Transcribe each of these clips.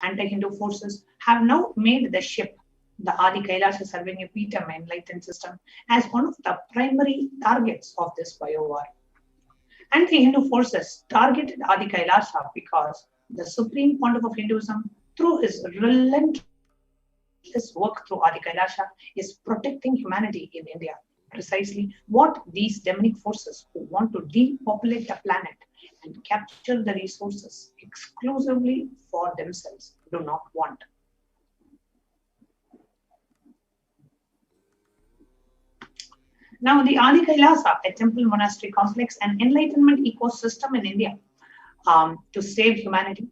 anti-Hindu forces have now made the ship, the Adi Kailasha Sarvanyapeetham enlightened system, as one of the primary targets of this bio-war. Anti-Hindu forces targeted Adi Kailasha because the Supreme Pontiff of Hinduism, through his relentless work through Adi Kailasha, is protecting humanity in India. Precisely what these demonic forces who want to depopulate the planet and capture the resources exclusively for themselves do not want. Now, the Adi Kailasa, a temple monastery complex and enlightenment ecosystem in India to save humanity.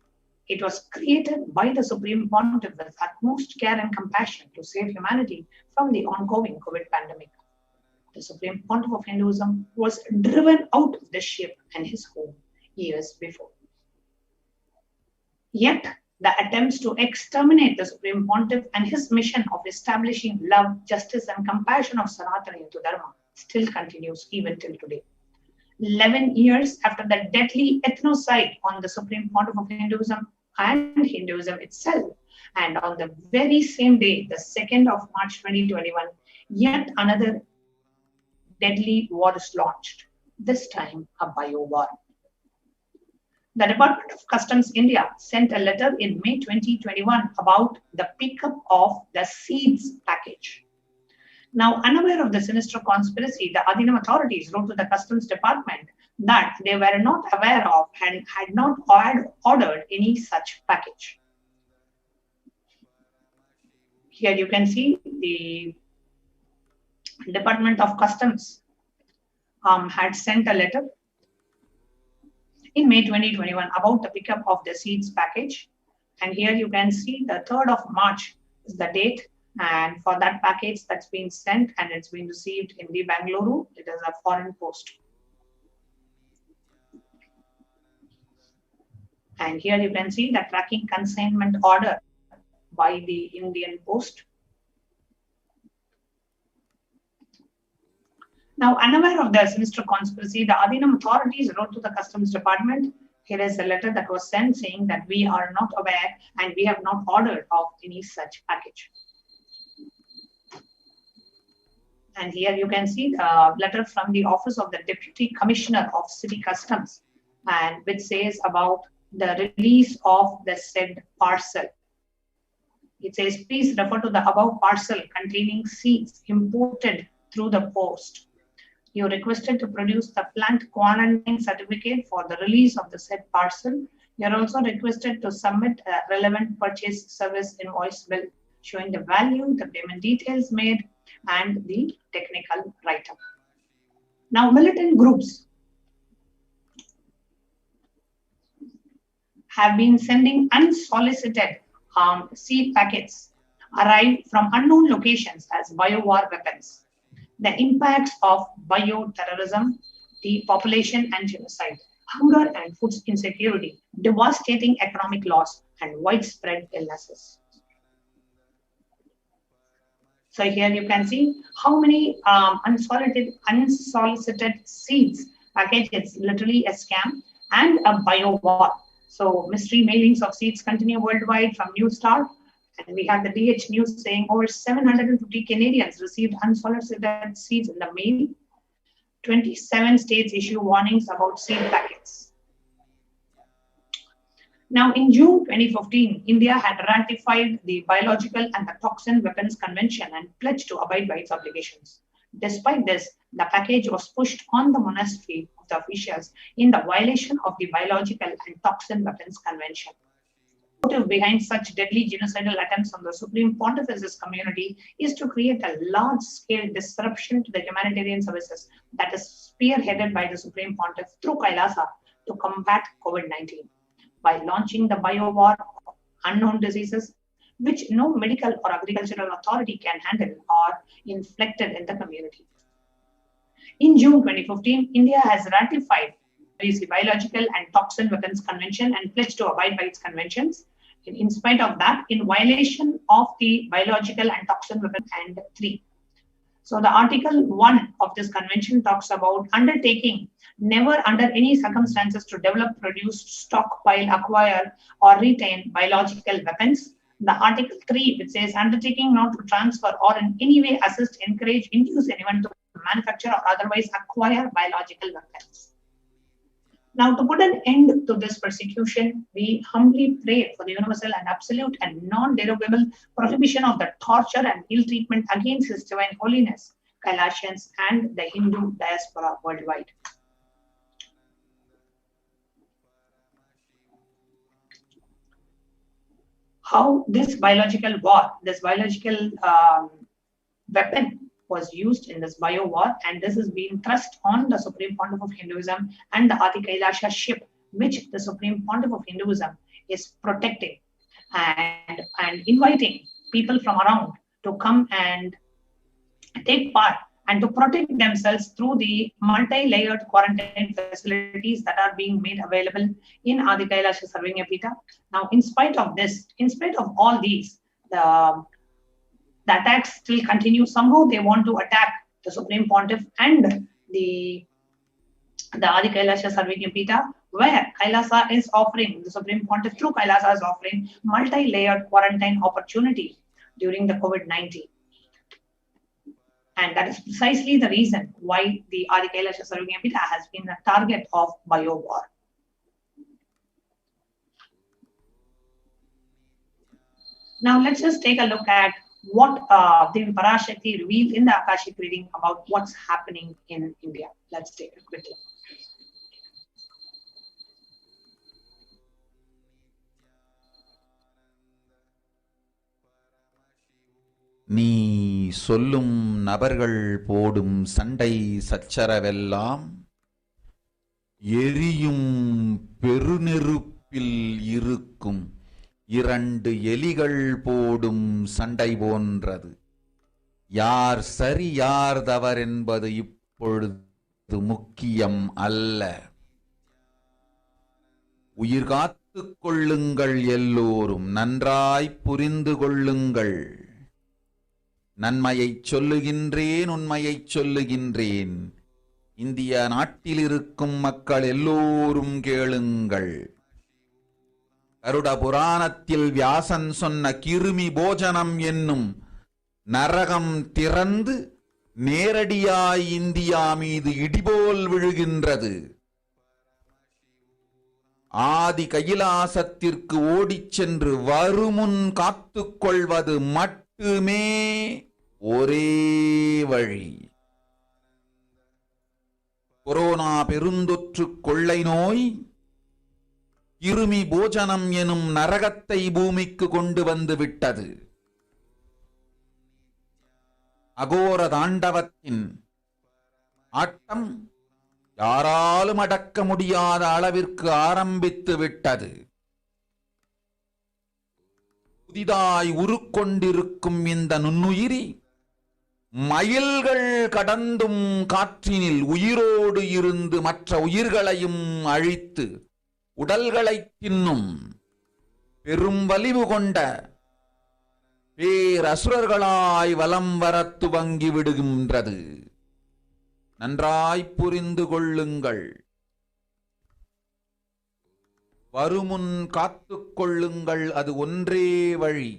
It was created by the Supreme Pontiff with utmost care and compassion to save humanity from the ongoing COVID pandemic. The Supreme Pontiff of Hinduism was driven out of the ship and his home years before. Yet, the attempts to exterminate the Supreme Pontiff and his mission of establishing love, justice, and compassion of Sanatana Hindu Dharma still continues even till today. 11 years after the deadly ethnocide on the Supreme Pontiff of Hinduism and Hinduism itself, and on the very same day, the 2nd of March 2021, yet another deadly war is launched, this time a bio-war. The Department of Customs India sent a letter in May 2021 about the pickup of the seeds package. Now, unaware of the sinister conspiracy, the Adinam authorities wrote to the Customs Department that they were not aware of and had not ordered any such package. Here you can see the Department of Customs had sent a letter in May 2021 about the pickup of the seeds package. And here you can see the 3rd of March is the date. And for that package that's been sent and it's been received in the Bangalore, it is a foreign post. And here you can see the tracking consignment order by the Indian Post. Now, unaware of the sinister conspiracy, the Adinam authorities wrote to the Customs Department. Here is a letter that was sent saying that we are not aware and we have not ordered of any such package. And here you can see the letter from the Office of the Deputy Commissioner of City Customs, and which says about the release of the said parcel. It says, please refer to the above parcel containing seeds imported through the post. You requested to produce the plant quarantine certificate for the release of the said parcel. You are also requested to submit a relevant purchase service invoice bill showing the value, the payment details made, and the technical write-up. Now, militant groups have been sending unsolicited seed packets arrived from unknown locations as bio-war weapons. The impacts of bioterrorism, depopulation and genocide, hunger and food insecurity, devastating economic loss, and widespread illnesses. So here you can see how many unsolicited seeds packages, literally a scam and a bio-war. So mystery mailings of seeds continue worldwide from New Star. And we have the DH News saying over 750 Canadians received unsolicited seeds in the mail. 27 states issue warnings about seed packets. Now, in June 2015, India had ratified the Biological and the Toxin Weapons Convention and pledged to abide by its obligations. Despite this, the package was pushed on the monastery of the officials in the violation of the Biological and Toxin Weapons Convention. The motive behind such deadly genocidal attempts on the Supreme Pontiff's community is to create a large-scale disruption to the humanitarian services that is spearheaded by the Supreme Pontiff through Kailasa to combat COVID-19 by launching the bio-war of unknown diseases which no medical or agricultural authority can handle or inflicted in the community. In June 2015, India has ratified the Biological and Toxin Weapons Convention and pledged to abide by its conventions. In spite of that, in violation of the Biological and Toxin Weapons and 3. So the Article 1 of this convention talks about undertaking never under any circumstances to develop, produce, stockpile, acquire, or retain biological weapons. The Article 3, which says undertaking not to transfer or in any way assist, encourage, induce anyone to manufacture or otherwise acquire biological weapons. Now, to put an end to this persecution, we humbly pray for the universal and absolute and non-derogable prohibition of the torture and ill treatment against His Divine Holiness, Kailasians, and the Hindu diaspora worldwide. How this biological war, this biological weapon was used in this bio war, and this is being thrust on the Supreme Pontiff of Hinduism and the Adi Kailasha ship, which the Supreme Pontiff of Hinduism is protecting and inviting people from around to come and take part and to protect themselves through the multi-layered quarantine facilities that are being made available in Adi Kailasha Sarvanya Pita. Now, in spite of this, in spite of all these, the attacks still continue. Somehow they want to attack the Supreme Pontiff and the Adi Kailasha Sarvanya Pita, where Kailasa is offering, the Supreme Pontiff through Kailasa is offering multi-layered quarantine opportunity during the COVID-19. And that is precisely the reason why the Adi Kailasha Sarvanya Pita has been a target of bio war. Now let's just take a look at what the Parashakti revealed in the Akashic reading about what's happening in India. Let's take a quick look. நீ சொல்லும் நபர்கள் போடும் சண்டை சச்சரவெல்லாம் எரியும் பெருநெருப்பில் இருக்கும் இரண்டு எலிகள் போடும் சண்டை போன்றது. யார் சரி யார் தவறு என்பது இப்பொழுது முக்கியம் அல்ல. உயிர் காத்துக் கொள்ளுங்கள், எல்லோரும் நன்றாய் புரிந்து கொள்ளுங்கள். நன்மையைச் சொல்லுகின்றேன், உண்மையைச் சொல்லுகின்றேன். இந்திய நாட்டில் இருக்கும் மக்கள் எல்லோரும் கேளுங்கள். கருட புராணத்தில் வியாசன் சொன்ன கிருமி போஜனம் என்னும் நரகம் திறந்து நேரடியாய் இந்தியா மீது இடிபோல் விழுகின்றது. ஆதி கைலாசத்திற்கு ஓடிச் சென்று வருமுன் காத்துக் கொள்வது மட்டுமே ஒரே வழி. கொரோனா பெருந்தொற்று கொள்ளை நோய் கிருமி போஜனம் எனும் நரகத்தை பூமிக்கு கொண்டு வந்து விட்டது. அகோர தாண்டவத்தின் ஆட்டம் யாராலும் அடக்க முடியாத அளவிற்கு ஆரம்பித்து விட்டது. புதிதாய் உருக்கொண்டிருக்கும் இந்த நுண்ணுயிரி மைல்கள் கடந்தும் காற்றினில் உயிரோடு இருந்து மற்ற உயிர்களையும் அழித்து உடல்களை தின்னும் பெரும் வலிவு கொண்ட பேரசுரர்களாய் வலம் வர துவங்கி விடுகின்றது. நன்றாய் புரிந்து கொள்ளுங்கள். வருமுன் காத்துக் கொள்ளுங்கள், அது ஒன்றே வழி.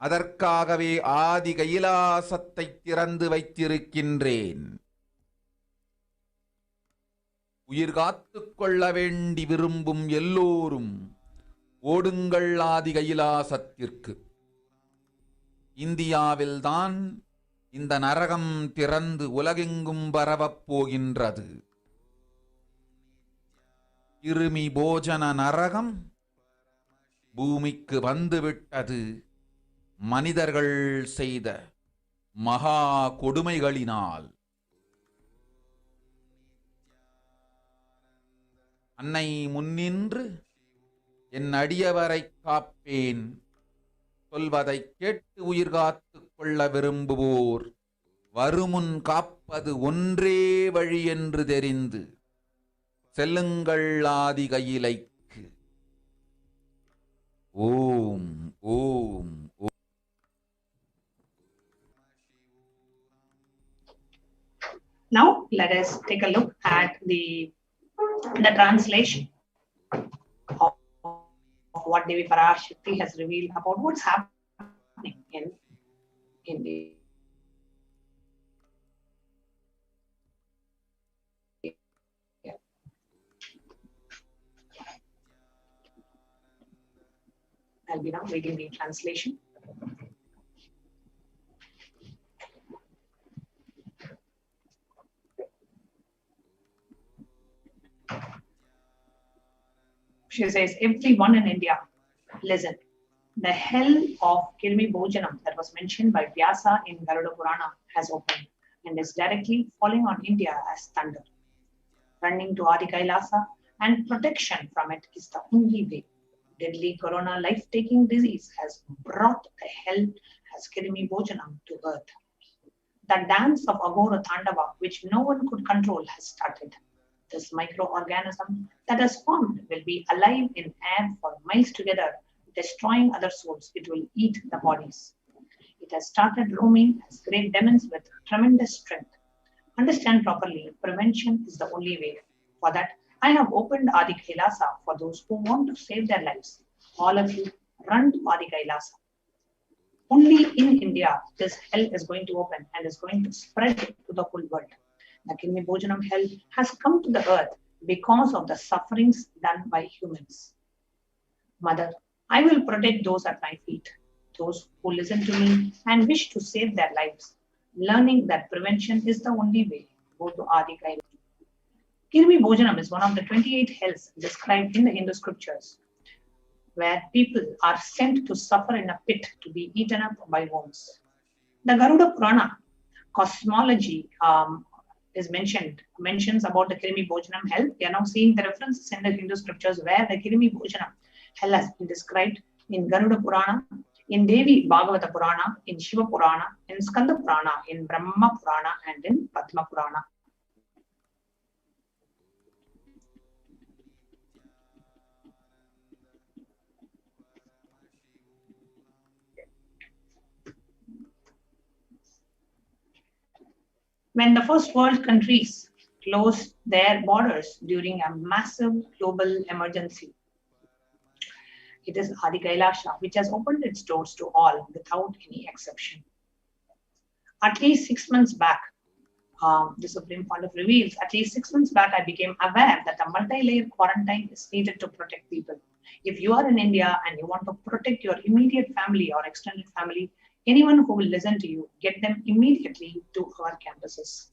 அதற்காகவே ஆதி கைலாசத்தை திறந்து வைத்திருக்கின்றேன். உயிர் காத்துக் கொள்ள வேண்டி விரும்பும் எல்லோரும் ஓடுங்கள் ஆதி கைலாசத்திற்கு. இந்தியாவில்தான் இந்த நரகம் திறந்து உலகெங்கும் பரவப் போகின்றது. கிருமி போஜன நரகம் பூமிக்கு வந்துவிட்டது. மனிதர்கள் செய்த மகா கொடுமைகளினால். அன்னை முன்னின்று என் அடியவரை காப்பேன் சொல்வதை கேட்டு உயிர் காத்துக் கொள்ள விரும்புவோர் வருமுன் காப்பது ஒன்றே வழி என்று தெரிந்து செல்லுங்கள் ஆதி கையிலைக்கு. ஓம் ஓம். Now let us take a look at the translation of what Devi Parashakti has revealed about what's happening in India. I'll be now reading the translation. She says, everyone in India, listen. The hell of Kirmi Bhojanam that was mentioned by Vyasa in Garuda Purana has opened and is directly falling on India as thunder. Running to Adi Kailasa and protection from it is the only way. Deadly corona life-taking disease has brought the hell as Kirmi Bhojanam to earth. The dance of Agora Tandava, which no one could control, has started. This microorganism that has formed will be alive in air for miles together, destroying other souls. It will eat the bodies. It has started roaming as great demons with tremendous strength. Understand properly, prevention is the only way. For that, I have opened Adi Kailasa for those who want to save their lives. All of you, run to Adi Kailasa. Only in India, this hell is going to open and is going to spread to the whole world. The Kirmi Bhojanam hell has come to the earth because of the sufferings done by humans. Mother, I will protect those at my feet, those who listen to me and wish to save their lives, learning that prevention is the only way. Go to Adi Kailasa. Kirmi Bhojanam is one of the 28 hells described in the Hindu scriptures, where people are sent to suffer in a pit to be eaten up by worms. The Garuda Purana cosmology mentions about the Kirmi Bhojanam hell. We are now seeing the references in the Hindu scriptures where the Kirmi Bhojanam hell has been described in Garuda Purana, in Devi Bhagavata Purana, in Shiva Purana, in Skanda Purana, in Brahma Purana, and in Padma Purana. When the first world countries closed their borders during a massive global emergency, it is Adi Kailasa which has opened its doors to all without any exception. At least 6 months back, the Supreme Pontiff reveals, at least 6 months back, I became aware that a multi-layer quarantine is needed to protect people. If you are in India and you want to protect your immediate family or extended family, anyone who will listen to you, get them immediately to our campuses.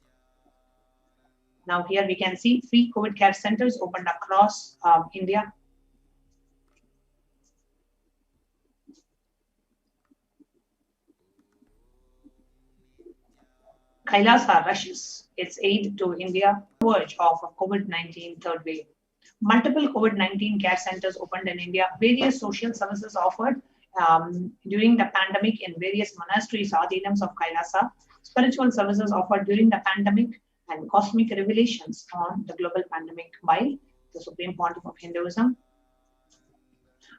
Now here we can see free COVID care centers opened across India. Kailasa rushes its aid to India, verge of a COVID-19 third wave. Multiple COVID-19 care centers opened in India, various social services offered during the pandemic in various monasteries, Adinams of Kailasa, spiritual services offered during the pandemic, and cosmic revelations on the global pandemic by the Supreme Pontiff of Hinduism.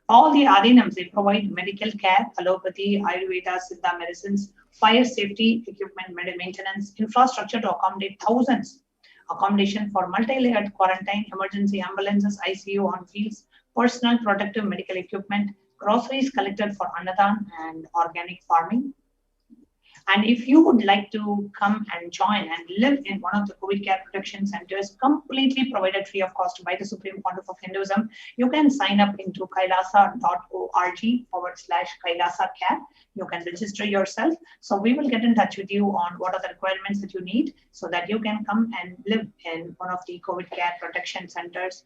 All the Adinams, they provide medical care, allopathy, Ayurveda, Siddha medicines, fire safety, equipment maintenance, infrastructure to accommodate thousands, accommodation for multi-layered quarantine, emergency ambulances, ICU on fields, personal protective medical equipment, groceries collected for Annadan and organic farming. And if you would like to come and join and live in one of the COVID care protection centers, completely provided free of cost by the Supreme Pontiff of Hinduism, you can sign up into kailasa.org/Kailasa Care. You can register yourself. So we will get in touch with you on what are the requirements that you need so that you can come and live in one of the COVID care protection centers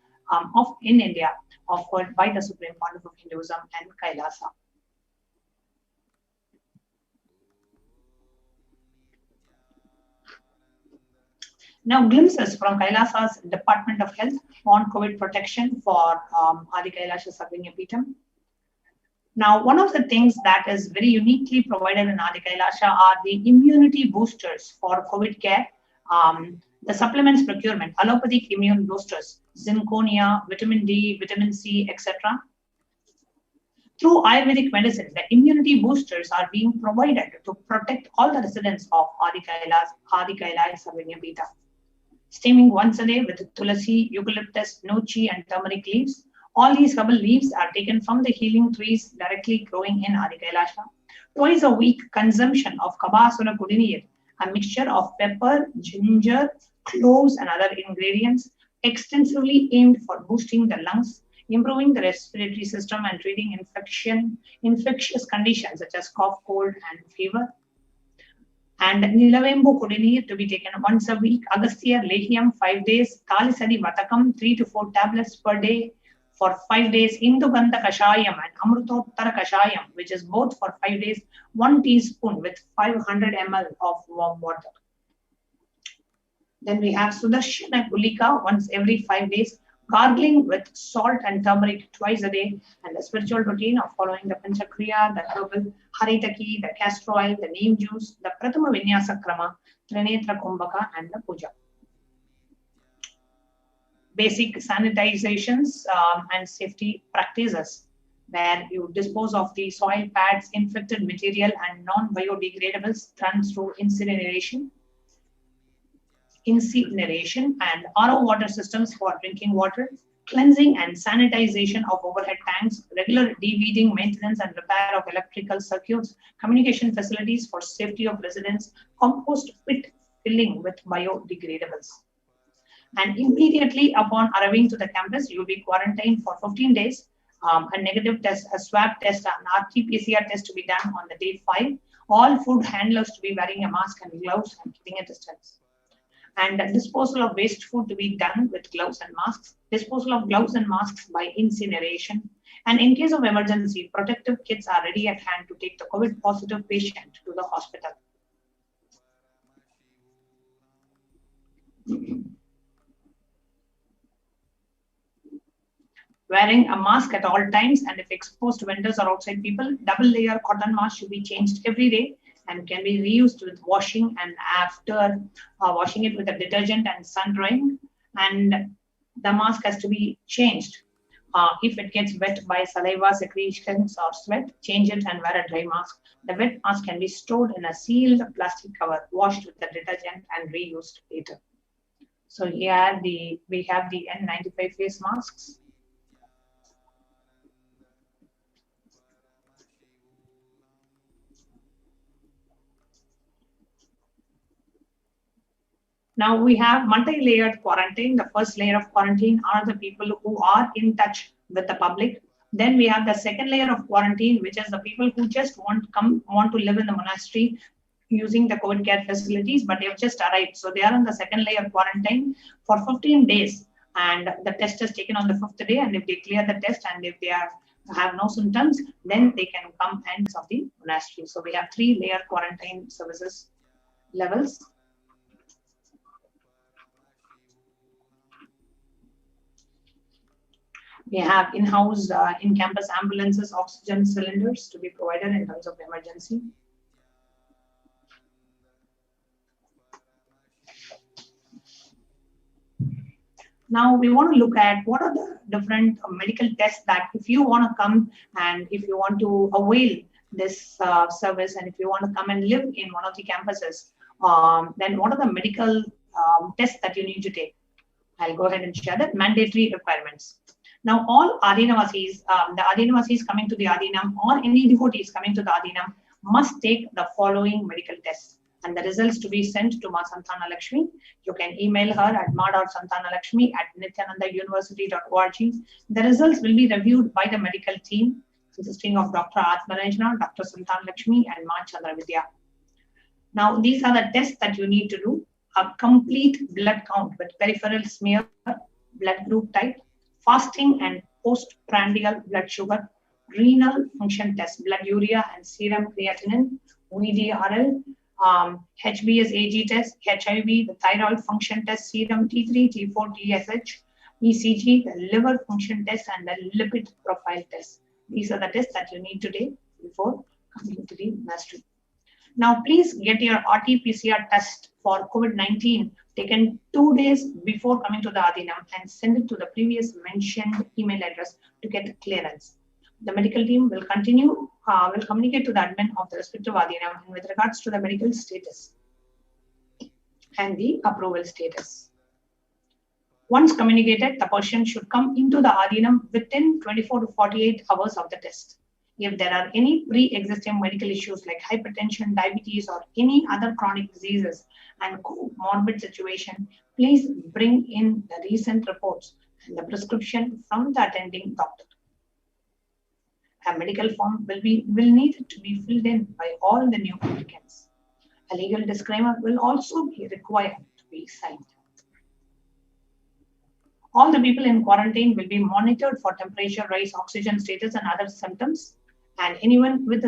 in India offered by the Supreme Pontiff of Hinduism and Kailasa. Now, glimpses from Kailasa's Department of Health on COVID protection for Adi Kailasa Sarvanya-Peetham. Now, one of the things that is very uniquely provided in Adi Kailasa are the immunity boosters for COVID care, the supplements procurement, allopathic immune boosters, zinconia, vitamin D, vitamin C, etc. Through Ayurvedic medicine, the immunity boosters are being provided to protect all the residents of Adi Kailasa Sarvanya-Peetham. Steaming once a day with tulasi, eucalyptus, nochi, and turmeric leaves. All these herbal leaves are taken from the healing trees directly growing in Adi Kailasha. Twice a week, consumption of Kabasura Kudinir, a mixture of pepper, ginger, cloves, and other ingredients, extensively aimed for boosting the lungs, improving the respiratory system, and treating infectious conditions such as cough, cold, and fever. And Nilavembu Kudinir to be taken once a week, Agastya Lehiam 5 days, Kalisadi Vatakam 3 to 4 tablets per day for 5 days, Indugandha Kashayam and Amrutottara Kashayam, which is both for 5 days, 1 teaspoon with 500 ml of warm water. Then we have Sudarshana Gulika once every 5 days, gargling with salt and turmeric twice a day, and the spiritual routine of following the Panchakriya, the herbal Haritaki, the castor oil, the neem juice, the Pratama Vinyasa Krama, Trinetra Kumbhaka, and the Puja. Basic sanitizations and safety practices, where you dispose of the soil pads, infected material, and non-biodegradables done through incineration, and RO water systems for drinking water, cleansing and sanitization of overhead tanks, regular de-weeding, maintenance and repair of electrical circuits, communication facilities for safety of residents, compost pit filling with biodegradables. And immediately upon arriving to the campus, you will be quarantined for 15 days, a negative test, a swab test, an RT-PCR test to be done on the day 5, all food handlers to be wearing a mask and gloves and keeping a distance. And disposal of waste food to be done with gloves and masks, disposal of gloves and masks by incineration, and in case of emergency, protective kits are ready at hand to take the COVID positive patient to the hospital. Wearing a mask at all times, and if exposed to vendors or outside people, double layer cotton mask should be changed every day and can be reused with washing, and after washing it with a detergent and sun drying, and the mask has to be changed. If it gets wet by saliva, secretions or sweat, change it and wear a dry mask. The wet mask can be stored in a sealed plastic cover, washed with the detergent and reused later. So here we have the N95 face masks. Now we have multi-layered quarantine. The first layer of quarantine are the people who are in touch with the public. Then we have the second layer of quarantine, which is the people who just want to live in the monastery using the COVID care facilities, but they have just arrived. So they are on the second layer quarantine for 15 days. And the test is taken on the 5th day. And if they clear the test and if they have no symptoms, then they can come and serve the monastery. So we have 3-layer quarantine services levels. We have in-house, in-campus ambulances, oxygen cylinders to be provided in terms of emergency. Now we want to look at what are the different medical tests that if you want to come and if you want to avail this service, and if you want to come and live in one of the campuses, then what are the medical tests that you need to take? I'll go ahead and share that mandatory requirements. Now, all Adinavasis, the Adinavasis coming to the Adinam or any devotees coming to the Adinam must take the following medical tests, and the results to be sent to Ma Santana Lakshmi. You can email her at ma.santanalakshmi@nithyanandauniversity.org. The results will be reviewed by the medical team consisting of Dr. Atmanajna, Dr. Santana Lakshmi, and Ma Chandravidya. Now, these are the tests that you need to do. A complete blood count with peripheral smear, blood group type, fasting and postprandial blood sugar, renal function test, blood urea and serum creatinine, VDRL, HBsAg test, HIV, the thyroid function test, serum T3, T4, TSH, ECG, the liver function test, and the lipid profile test. These are the tests that you need to take before coming to the monastery. Now, please get your RT-PCR test for COVID-19 taken 2 days before coming to the Adinam and send it to the previous mentioned email address to get clearance. The medical team will communicate to the admin of the respective Adinam with regards to the medical status and the approval status. Once communicated, the person should come into the Adinam within 24 to 48 hours of the test. If there are any pre-existing medical issues like hypertension, diabetes, or any other chronic diseases and comorbid situation, please bring in the recent reports and the prescription from the attending doctor. A medical form will need to be filled in by all the new applicants. A legal disclaimer will also be required to be signed. All the people in quarantine will be monitored for temperature rise, oxygen status, and other symptoms. And anyone with a